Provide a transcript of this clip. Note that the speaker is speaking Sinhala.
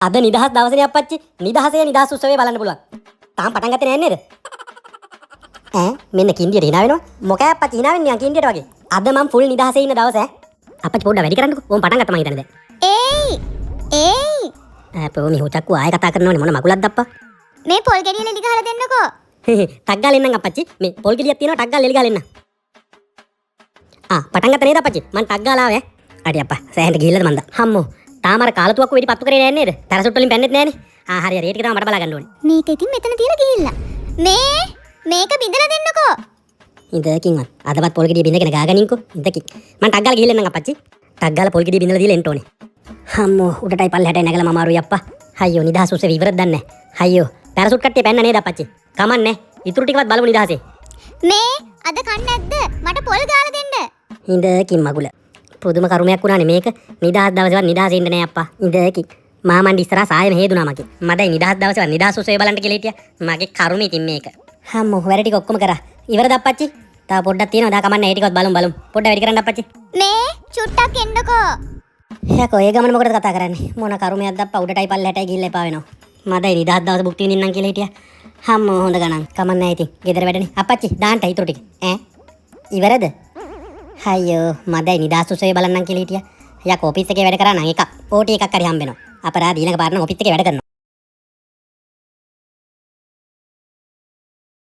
අද නිදහස් දවසනේ අප්පච්චි. නිදහසේ නිදහස් උත්සවය බලන්න පුළුවන්. තාම පටන් ගත්තේ නැහැ නේද? මෙන්න කින්ඩියට hina වෙනවා. මොකෑ අප්පච්චි hina වෙන්නේ යන් කින්ඩියට වගේ. අද මම ෆුල් නිදහසේ ඉන්න දවස ඈ. අප්පච්චි පොඩ්ඩක් වැඩි කරන්නකෝ. ඕම් පටන් ගත්තා මං හිතන්නේ දැන්. අපෝ මේ හොචක්කු ආයෙ කතා කරනවනේ මොන මකුලක්ද අප්පා. මේ පොල් ගෙඩිය ලෙලි ගහලා දෙන්නකෝ. ටක් ගාලා එන්නම් අප්පච්චි. මේ පොල් ගෙඩියක් තියෙනවා ටක් ගාලා එලි ගාලා එන්න. පටන් ගත්තා නේද අප්පච්චි? මං ටක් ගාලා ආවේ. අඩි අප්පා සෑහෙන්න ගිහිල්ලාද මන්ද? හම්මෝ. තාම අර කාලතුවක්කු වෙඩි පත්තු කරේ නැහැ නේද? තරසුට් වලින් පැන්නෙත් නැහනේ. හරි හරි ඒ ටික තමයි මට බලා ගන්න ඕනේ. මේක ඉතින් මෙතන තියලා ගිහිල්ලා. මේක බින්දලා දෙන්නකෝ. ඉඳකින්වත් අදවත් පොල් ගෙඩිය බින්දගෙන ගාගනින්කෝ. ඉඳකින්. මං ටක් ගාලා ගිහිල්ලා එන්නම් අප්පච්චි. ටක් ගාලා පොල් ගෙඩිය බින්දලා දීලා එන්න ඕනේ. හම්මෝ උඩටයි පල්ලෙහාටයි නැගලා මම අමාරුයි අප්පා. අයියෝ නිදහස් උත්සවය ඉවරද දන්නේ නැහැ. අයියෝ පැරසුට් කට්ටිය පැන්න නේද අප්පච්චි? කමන්නේ. ඉතුරු ටිකවත් බලමු නිදහසේ. මේ අද කන්න නැද්ද? මට පොල් ගාලා දෙන්න. ඉඳකින් මගුල. පුදුම කරුමයක් වුණානේ මේක. නිදහස් දවසේවත් නිදහසේ ඉන්න නෑ අප්පා. ඉඳකින්. මාමන්ඩි ඉස්සරහා සායෙම හේදුනා මගේ. මදයි නිදහස් දවසේවත් නිදහස් උත්සවය බලන්න කියලා හිටියා. මගේ කරුමේ ඉතින් මේක. හම්මෝ වැඩ ටික ඔක්කොම කරා. ඉවරද අප්පච්චි? තව පොඩ්ඩක් තියෙනවා. දා කමන්නේ ඒ ටිකවත් බලමු. පොඩ්ඩක් වැඩි කරන්න අප්පච්චි. මේ චුට්ටක් එන්නකෝ. යකෝ ඒ ගමන මොකටද කතා කරන්නේ? මොන කරුමයක්ද අප්පා උඩටයි පල්ලෙහාටයි ගිහිල්ලා එපා වෙනවා. මදයි නිදහස් දවස බුක්ටි විඳින්නම් කියලා හිටියා. හම්මෝ හොඳ ගණන්. කමන්නේ ඉතින්. ගෙදර වැඩනේ. අප්පච්චි දාන්න ඊටු ටික. ඉවරද? අයියෝ මදයි නිදහස් උත්සවය බලන්නම් කියලා හිටියා. යකෝ ඔෆිස් එකේ වැඩ කරා නම් එකක්. ඕටි එකක් හරි හම්බ වෙනවා. අපරාධ ඊළඟ පාර නම් ඔෆිස් එකේ වැඩ කරනවා.